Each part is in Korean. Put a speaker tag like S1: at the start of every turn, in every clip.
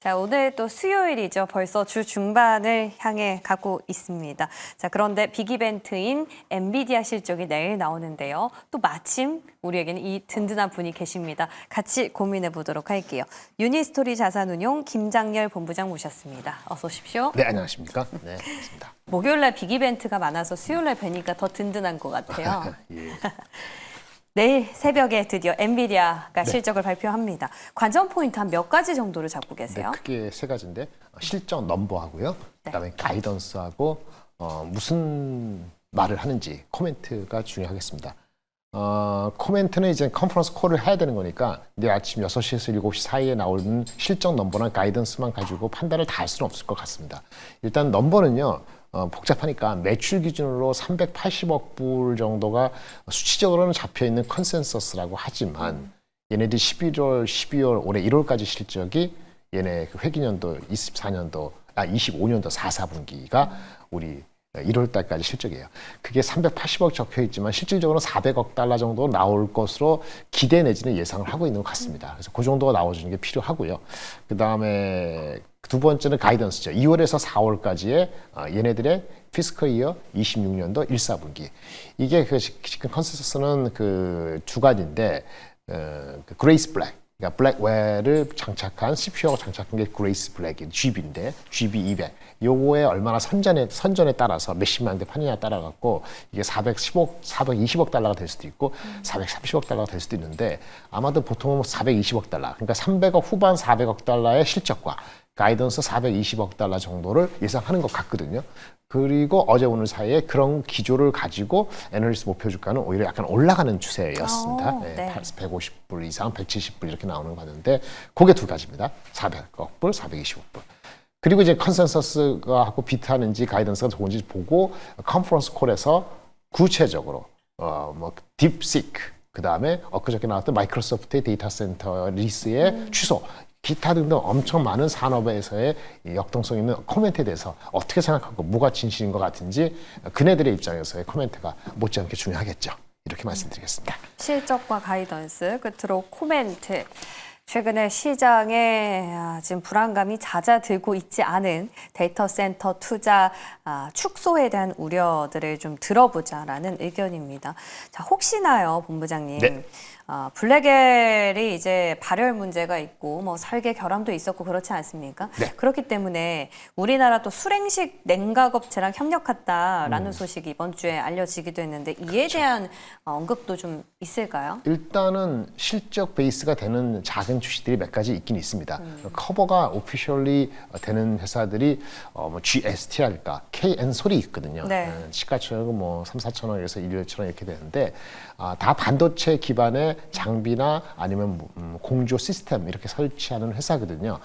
S1: 자, 오늘 또 수요일이죠. 벌써 주 중반을 향해 가고 있습니다. 자, 그런데 빅 이벤트인 엔비디아 실적이 내일 나오는데요. 또 마침 우리에게는 이 든든한 분이 계십니다. 같이 고민해 보도록 할게요. 유니스토리 자산운용 김장렬 본부장 모셨습니다. 어서 오십시오.
S2: 네, 안녕하십니까? 네, 반갑습니다.
S1: 목요일날 빅 이벤트가 많아서 수요일날 뵈니까 더 든든한 것 같아요.
S2: 예.
S1: 내일 새벽에 드디어 엔비디아가 실적을 발표합니다. 관전 포인트 한 몇 가지 정도를 잡고 계세요?
S2: 네, 크게 세 가지인데 실적 넘버하고요. 그다음에 가이던스하고 무슨 말을 하는지 코멘트가 중요하겠습니다. 코멘트는 이제 컨퍼런스 콜을 해야 되는 거니까 내일 아침 6시에서 7시 사이에 나오는 실적 넘버나 가이던스만 가지고 판단을 다 할 수는 없을 것 같습니다. 일단 넘버는요. 복잡하니까 매출 기준으로 380억 불 정도가 수치적으로는 잡혀있는 컨센서스라고 하지만 얘네들이 11월, 12월, 올해 1월까지 실적이 얘네 그 회기년도 25년도 4분기가 우리 1월 달까지 실적이에요. 그게 380억 적혀 있지만 실질적으로 400억 달러 정도 나올 것으로 기대 내지는 예상을 하고 있는 것 같습니다. 그래서 그 정도가 나와주는 게 필요하고요. 그 다음에 두 번째는 가이던스죠. 2월에서 4월까지의 얘네들의 피스컬 이어 26년도 1사분기. 이게 그 지금 컨센서스는 그 두 가지인데 그 그레이스 블랙. 그러니까 블랙웨어를 장착한 CPU하고 장착한 게 그레이스 블랙인 GB인데 GB200 요거에 얼마나 선전에 따라서 몇십만 대 파느냐에 따라 갖고 이게 420억 달러가 될 수도 있고 430억 달러가 될 수도 있는데 아마도 보통은 420억 달러 그러니까 300억 후반 400억 달러의 실적과 가이던스 420억 달러 정도를 예상하는 것 같거든요. 그리고 어제 오늘 사이에 그런 기조를 가지고 애널리스트 목표 주가는 오히려 약간 올라가는 추세였습니다.
S1: 네.
S2: 150불 이상, 170불 이렇게 나오는 거 같은데 그게 두 가지입니다. 400억 불, 420억 불. 그리고 이제 컨센서스가 하고 비트하는지 가이던스가 좋은지 보고 컨퍼런스 콜에서 구체적으로 딥시크 그다음에 엊그저께 나왔던 마이크로소프트의 데이터 센터 리스의 취소 기타 등등 엄청 많은 산업에서의 역동성 있는 코멘트에 대해서 어떻게 생각하고 뭐가 진실인 것 같은지 그네들의 입장에서의 코멘트가 못지않게 중요하겠죠. 이렇게 말씀드리겠습니다.
S1: 실적과 가이던스, 끝으로 코멘트. 최근에 시장에 지금 불안감이 잦아들고 있지 않은 데이터 센터 투자 축소에 대한 우려들을 좀 들어보자라는 의견입니다. 자, 혹시나요, 본부장님.
S2: 네.
S1: 블랙엘이 이제 발열 문제가 있고 뭐 설계 결함도 있었고 그렇지 않습니까?
S2: 네.
S1: 그렇기 때문에 우리나라 또 수랭식 냉각업체랑 협력했다라는 소식이 이번 주에 알려지기도 했는데 이에 대한 언급도 좀 있을까요?
S2: 일단은 실적 베이스가 되는 작은 주식들이 몇 가지 있긴 있습니다. 커버가 오피셜리 되는 회사들이 뭐 GST 할까, KN솔이 있거든요.
S1: 네.
S2: 시가총액은 뭐 3, 4천 원에서 1천 원 이렇게 되는데 다 반도체 기반의 장비나 아니면 공조 시스템 이렇게 설치하는 회사거든요.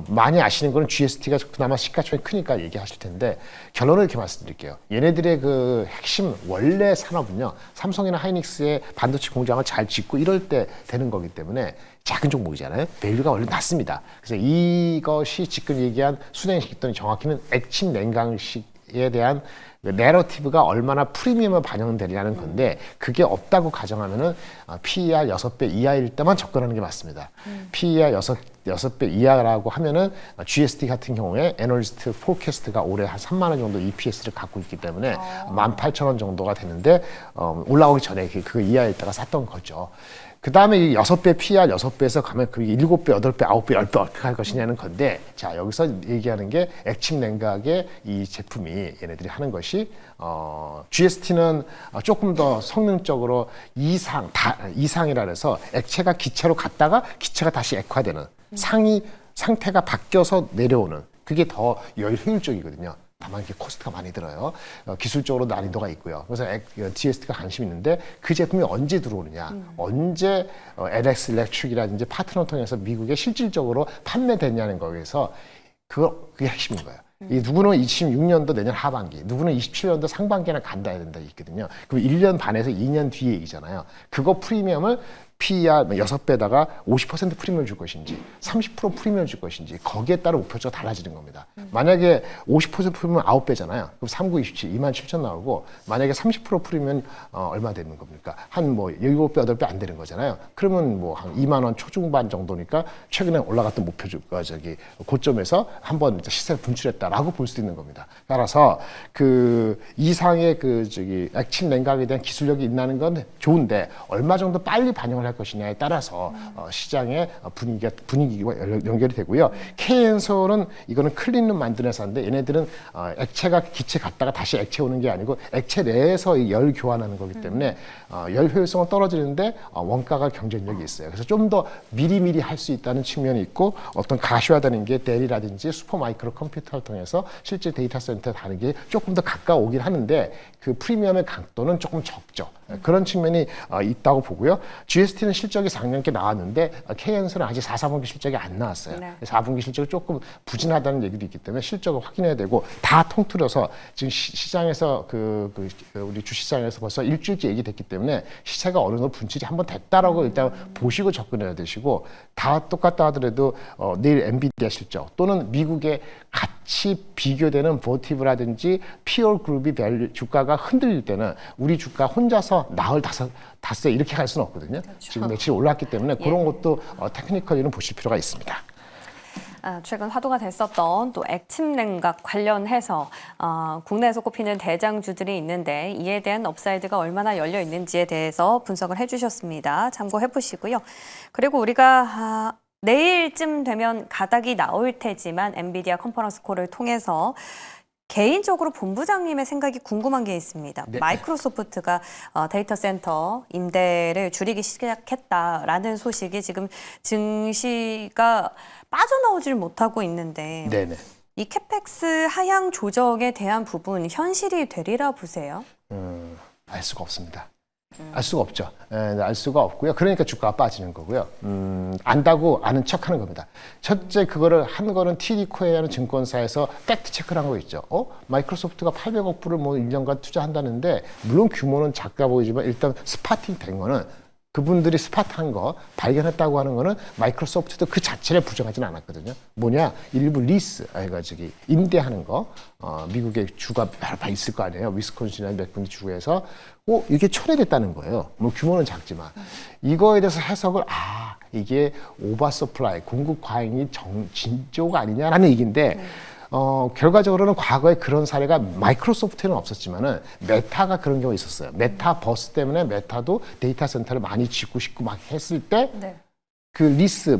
S2: 많이 아시는 거는 GST가 그나마 시가총액이 크니까 얘기하실 텐데 결론을 이렇게 말씀드릴게요. 얘네들의 그 핵심 원래 산업은요. 삼성이나 하이닉스의 반도체 공장을 잘 짓고 이럴 때 되는 거기 때문에 작은 종목이잖아요. 밸류가 원래 낮습니다. 그래서 이것이 지금 얘기한 수냉식 또는 정확히는 액침 냉각식에 대한 내러티브가 얼마나 프리미엄에 반영되냐는 건데 그게 없다고 가정하면은 PER 6배 이하일 때만 접근하는 게 맞습니다. PER 6배 이하라고 하면은 GST 같은 경우에 애널리스트 포캐스트가 올해 한 3만 원 정도 EPS를 갖고 있기 때문에 18,000원 정도가 되는데 올라오기 전에 그 이하일 때가 샀던 거죠. 그 다음에 이 6배 PER 6배에서 가면 그게 7배, 8배, 9배, 10배 어떻게 할 것이냐는 건데 자 여기서 얘기하는 게 액침 냉각의 이 제품이 얘네들이 하는 것이 GST는 조금 더 성능적으로 이상이라 해서 액체가 기체로 갔다가 기체가 다시 액화되는 상태가 바뀌어서 내려오는 그게 더 효율적이거든요. 다만 이게 코스트가 많이 들어요. 기술적으로 난이도가 있고요. 그래서 GST가 관심이 있는데 그 제품이 언제 들어오느냐, 언제 LX 일렉트릭이라든지 파트너 통해서 미국에 실질적으로 판매되냐는 거에서 그게 핵심인 거예요. 이 누구는 26년도 내년 하반기, 누구는 27년도 상반기나 간다 해야 된다 있거든요. 그럼 1년 반에서 2년 뒤에 얘기잖아요. 그거 프리미엄을 PER 6배에다가 50% 프리미엄을 줄 것인지 30% 프리미엄을 줄 것인지 거기에 따라 목표가 달라지는 겁니다. 만약에 50% 프리미엄 9배잖아요. 그럼 3927, 27,000 나오고 만약에 30% 프리미엄 얼마 되는 겁니까? 한 뭐 7배, 8배 안 되는 거잖아요. 그러면 뭐 한 2만 원 초중반 정도니까 최근에 올라갔던 목표가 고점에서 한번 시세를 분출했다라고 볼 수 있는 겁니다. 따라서 그 이상의 액침 냉각에 대한 기술력이 있다는 건 좋은데 얼마 정도 빨리 반영을 할 것이냐에 따라서 시장의 분위기와 연결이 되고요. K엔솔은 이거는 클린룸 만드는 회사인데 얘네들은 액체가 기체 갔다가 다시 액체 오는 게 아니고 액체 내에서 열 교환하는 거기 때문에 열 효율성은 떨어지는데 원가가 경쟁력이 있어요. 그래서 좀 더 미리미리 할 수 있다는 측면이 있고 어떤 가시화되는 게 델이라든지 슈퍼마이크로 컴퓨터를 통해서 실제 데이터 센터에 다는 게 조금 더 가까워오긴 하는데 그 프리미엄의 강도는 조금 적죠. 그런 측면이 있다고 보고요. GST는 실적이 작년께 나왔는데 K엔솔은 아직 4, 4분기 실적이 안 나왔어요.
S1: 네.
S2: 4분기 실적이 조금 부진하다는 얘기도 있기 때문에 실적을 확인해야 되고 다 통틀어서 지금 시장에서 우리 주시장에서 벌써 일주일째 얘기됐기 때문에 시세가 어느 정도 분출이 한번 됐다라고 일단 보시고 접근해야 되시고 다 똑같다 하더라도 내일 엔비디아 실적 또는 미국의 같이 비교되는 버티브라든지 피어 그룹이 주가가 흔들릴 때는 우리 주가 혼자서 나흘 닷새 이렇게 갈 수는 없거든요.
S1: 그렇죠.
S2: 지금 며칠 올랐기 때문에 그런 것도 테크니컬리는 보실 필요가 있습니다.
S1: 최근 화두가 됐었던 또 액침 냉각 관련해서 국내에서 꼽히는 대장주들이 있는데 이에 대한 업사이드가 얼마나 열려 있는지에 대해서 분석을 해주셨습니다. 참고해 보시고요. 그리고 우리가 내일쯤 되면 가닥이 나올 테지만 엔비디아 컨퍼런스 콜을 통해서 개인적으로 본부장님의 생각이 궁금한 게 있습니다.
S2: 네.
S1: 마이크로소프트가 데이터 센터 임대를 줄이기 시작했다라는 소식이 지금 증시가 빠져나오질 못하고 있는데
S2: 네네.
S1: 이 캐펙스 하향 조정에 대한 부분 현실이 되리라 보세요?
S2: 알 수가 없습니다. 알 수가 없죠. 알 수가 없고요. 그러니까 주가가 빠지는 거고요. 안다고 아는 척하는 겁니다. 첫째 그거를 한 거는 TD코에라는 증권사에서 팩트 체크를 한 거 있죠. 마이크로소프트가 800억 불을 뭐 1년간 투자한다는데 물론 규모는 작아 보이지만 일단 스파팅 된 거는 그분들이 스팟한 거 발견했다고 하는 거는 마이크로소프트도 그 자체를 부정하지는 않았거든요. 뭐냐 일부 리스 임대하는 거 미국의 주가 여러 번 있을 거 아니에요. 위스콘신이나 몇 군데 주에서 이게 초래됐다는 거예요. 뭐 규모는 작지만 이거에 대해서 해석을 이게 오버서플라이 공급 과잉이 진조가 아니냐라는 얘기인데. 결과적으로는 과거에 그런 사례가 마이크로소프트에는 없었지만은 메타가 그런 경우가 있었어요. 메타버스 때문에 메타도 데이터 센터를 많이 짓고 싶고 막 했을 때 그 리스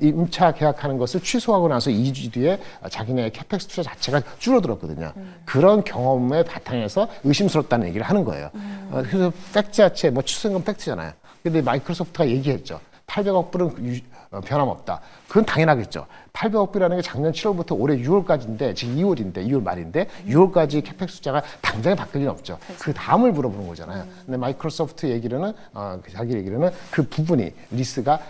S2: 임차 계약하는 것을 취소하고 나서 2주 뒤에 자기네 캐펙스 투자 자체가 줄어들었거든요. 그런 경험의 바탕에서 의심스럽다는 얘기를 하는 거예요. 그래서 팩트 자체 취소한 건 팩트잖아요. 근데 마이크로소프트가 얘기했죠. 800억 불은 변함없다. 그건 당연하겠죠. 800억 불이라는 게 작년 7월부터 올해 6월까지인데 지금 2월 말인데 6월까지 캐펙 숫자가 당장에 바뀔 리는 없죠. 그 다음을 물어보는 거잖아요. 근데 마이크로소프트 얘기로는 자기 얘기로는 그 부분이 리스가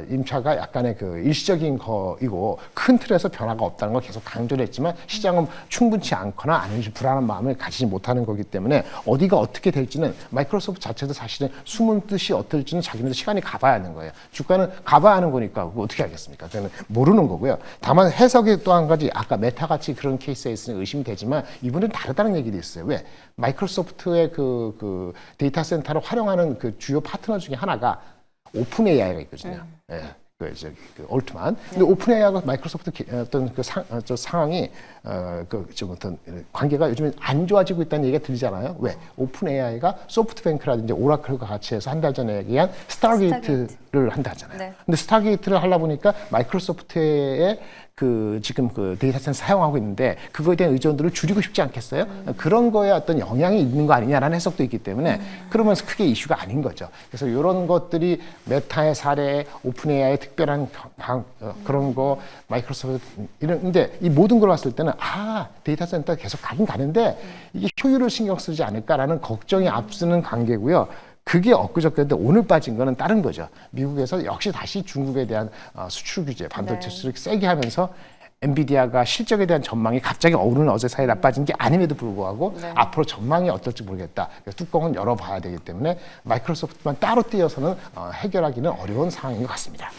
S2: 임차가 약간의 그 일시적인 거이고 큰 틀에서 변화가 없다는 걸 계속 강조를 했지만 시장은 충분치 않거나 아니면 불안한 마음을 가지지 못하는 거기 때문에 어디가 어떻게 될지는 마이크로소프트 자체도 사실은 숨은 뜻이 어떨지는 자기네도 시간이 가봐야 하는 거예요. 주가는 가봐야 하는 거니까 그거 어떻게 알겠습니까? 그냥 모르는 거고요. 다만 해석이 또 한 가지 아까 메타같이 그런 케이스에 있으니 의심이 되지만 이분은 다르다는 얘기도 있어요. 왜? 마이크로소프트의 그 데이터 센터를 활용하는 그 주요 파트너 중에 하나가 오픈 AI가 있거든요. 그 올트만. 근데 오픈 AI가 마이크로소프트 어떤 상황이 어떤 관계가 요즘에 안 좋아지고 있다는 얘기가 들리잖아요. 왜? 오픈 AI가 소프트뱅크라든지 오라클과 같이 해서 한 달 전에 얘기한 스타게이트를 한다 하잖아요. 네. 근데 스타게이트를 하려 보니까 마이크로소프트의 지금 데이터 센터 사용하고 있는데 그거에 대한 의존도를 줄이고 싶지 않겠어요? 그런 거에 어떤 영향이 있는 거 아니냐라는 해석도 있기 때문에 그러면서 크게 이슈가 아닌 거죠. 그래서 이런 것들이 메타의 사례, 오픈 AI의 특별한 그런 거, 마이크로소프트 근데 이 모든 걸 봤을 때는 데이터 센터 계속 가긴 가는데 이게 효율을 신경 쓰지 않을까라는 걱정이 앞서는 관계고요. 그게 엊그저께인데 오늘 빠진 거는 다른 거죠. 미국에서 역시 다시 중국에 대한 수출 규제, 반도체 수출을 세게 하면서 엔비디아가 실적에 대한 전망이 갑자기 오늘 어제 사이 나빠진 게 아님에도 불구하고
S1: 네.
S2: 앞으로 전망이 어떨지 모르겠다. 그래서 뚜껑은 열어봐야 되기 때문에 마이크로소프트만 따로 띄어서는 해결하기는 어려운 상황인 것 같습니다.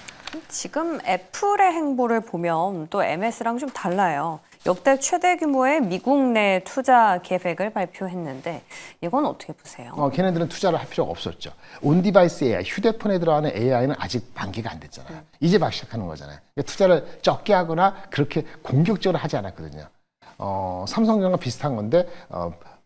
S1: 지금 애플의 행보를 보면 또 MS랑 좀 달라요. 역대 최대 규모의 미국 내 투자 계획을 발표했는데 이건 어떻게 보세요?
S2: 걔네들은 투자를 할 필요가 없었죠. 온디바이스 AI, 휴대폰에 들어가는 AI는 아직 만개가 안 됐잖아요. 이제 막 시작하는 거잖아요. 그러니까 투자를 적게 하거나 그렇게 공격적으로 하지 않았거든요. 삼성전과 비슷한 건데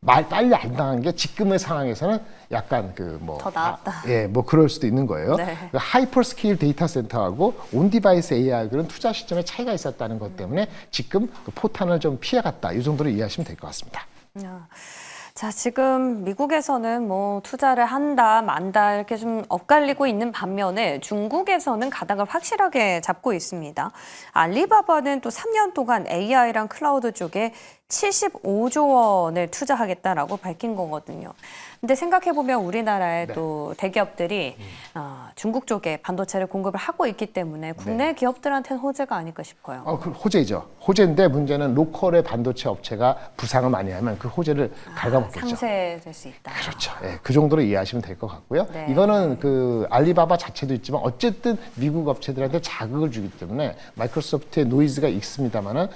S2: 빨리 안 당한 게 지금의 상황에서는 약간
S1: 더 나았다.
S2: 뭐 그럴 수도 있는 거예요.
S1: 네.
S2: 그러니까 하이퍼스케일 데이터 센터하고 온디바이스 AI하고는 투자 시점에 차이가 있었다는 것 때문에 지금 그 포탄을 좀 피해갔다. 이 정도로 이해하시면 될 것 같습니다.
S1: 자, 지금 미국에서는 뭐 투자를 한다, 만다 이렇게 좀 엇갈리고 있는 반면에 중국에서는 가닥을 확실하게 잡고 있습니다. 알리바바는 또 3년 동안 AI랑 클라우드 쪽에 75조 원을 투자하겠다라고 밝힌 거거든요. 근데 생각해보면 우리나라의 또 대기업들이 중국 쪽에 반도체를 공급을 하고 있기 때문에 국내 기업들한테는 호재가 아닐까 싶어요.
S2: 그 호재죠. 호재인데 문제는 로컬의 반도체 업체가 부상을 많이 하면 그 호재를 갉아먹겠죠.
S1: 상쇄될 수 있다.
S2: 그렇죠. 예, 그 정도로 이해하시면 될 것 같고요.
S1: 네.
S2: 이거는 그 알리바바 자체도 있지만 어쨌든 미국 업체들한테 자극을 주기 때문에 마이크로소프트의 노이즈가 있습니다만은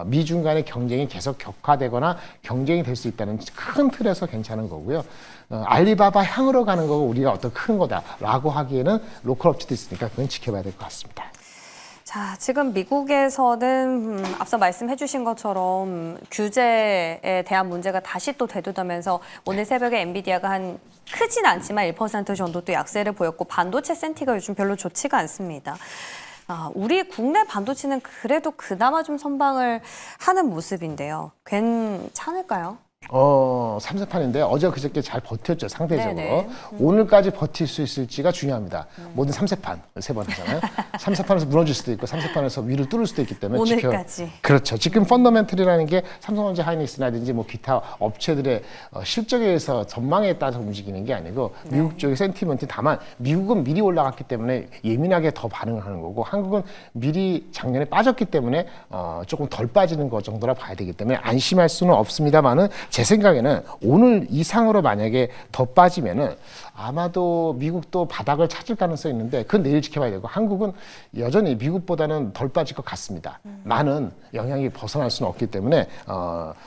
S2: 미중 간의 경쟁이 계속 격화되거나 경쟁이 될 수 있다는 큰 틀에서 괜찮은 거고요. 알리바바 향으로 가는 거고 우리가 어떤 큰 거다라고 하기에는 로컬 업체도 있으니까 그건 지켜봐야 될 것 같습니다.
S1: 자, 지금 미국에서는 앞서 말씀해 주신 것처럼 규제에 대한 문제가 다시 또 대두되면서 오늘 새벽에 엔비디아가 한 크진 않지만 1% 정도 또 약세를 보였고 반도체 센티가 요즘 별로 좋지가 않습니다. 우리 국내 반도체는 그래도 그나마 좀 선방을 하는 모습인데요. 괜찮을까요?
S2: 3세판인데 어제 그저께 잘 버텼죠, 상대적으로.
S1: 네네.
S2: 오늘까지 버틸 수 있을지가 중요합니다. 모든 3세판, 3번 하잖아요. 3세판에서 무너질 수도 있고 3세판에서 위를 뚫을 수도 있기 때문에
S1: 오늘까지.
S2: 그렇죠. 지금 펀더멘털이라는 게 삼성전자, 하이닉스라든지 뭐 기타 업체들의 실적에 의해서 전망에 따라서 움직이는 게 아니고 미국 쪽의 센티먼트 다만 미국은 미리 올라갔기 때문에 예민하게 더 반응을 하는 거고 한국은 미리 작년에 빠졌기 때문에 조금 덜 빠지는 것 정도라 봐야 되기 때문에 안심할 수는 없습니다만은 제 생각에는 오늘 이상으로 만약에 더 빠지면은 아마도 미국도 바닥을 찾을 가능성이 있는데 그건 내일 지켜봐야 되고 한국은 여전히 미국보다는 덜 빠질 것 같습니다. 많은 영향이 벗어날 수는 없기 때문에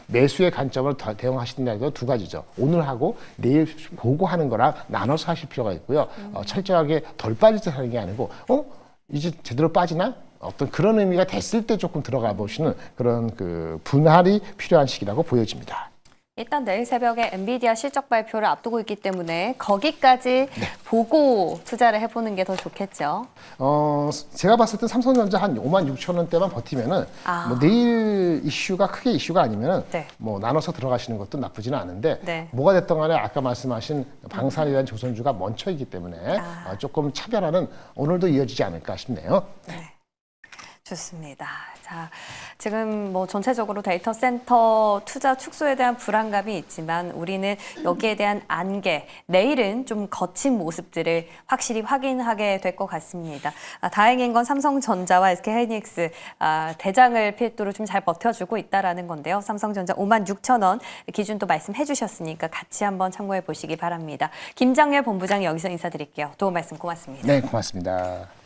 S2: 매수의 관점을 대응하시는다 해도 두 가지죠. 오늘 하고 내일 보고하는 거랑 나눠서 하실 필요가 있고요. 철저하게 덜 빠질 듯 하는 게 아니고 이제 제대로 빠지나? 어떤 그런 의미가 됐을 때 조금 들어가 보시는 그런 그 분할이 필요한 시기라고 보여집니다.
S1: 일단 내일 새벽에 엔비디아 실적 발표를 앞두고 있기 때문에 거기까지 보고 투자를 해보는 게 더 좋겠죠.
S2: 제가 봤을 때 삼성전자 한 5만 6천 원대만 버티면은 뭐 내일 이슈가 크게 이슈가 아니면은 뭐 나눠서 들어가시는 것도 나쁘지는 않은데 뭐가 됐든 간에 아까 말씀하신 방산이라는 조선주가 멈춰 있기 때문에 조금 차별화는 오늘도 이어지지 않을까 싶네요.
S1: 좋습니다. 자, 지금 뭐 전체적으로 데이터 센터 투자 축소에 대한 불안감이 있지만 우리는 여기에 대한 안개, 내일은 좀 거친 모습들을 확실히 확인하게 될 것 같습니다. 다행인 건 삼성전자와 SK하이닉스 대장을 필두로 좀 잘 버텨주고 있다라는 건데요. 삼성전자 5만 6천 원 기준도 말씀해 주셨으니까 같이 한번 참고해 보시기 바랍니다. 김장렬 본부장 여기서 인사드릴게요. 도움 말씀 고맙습니다.
S2: 네, 고맙습니다.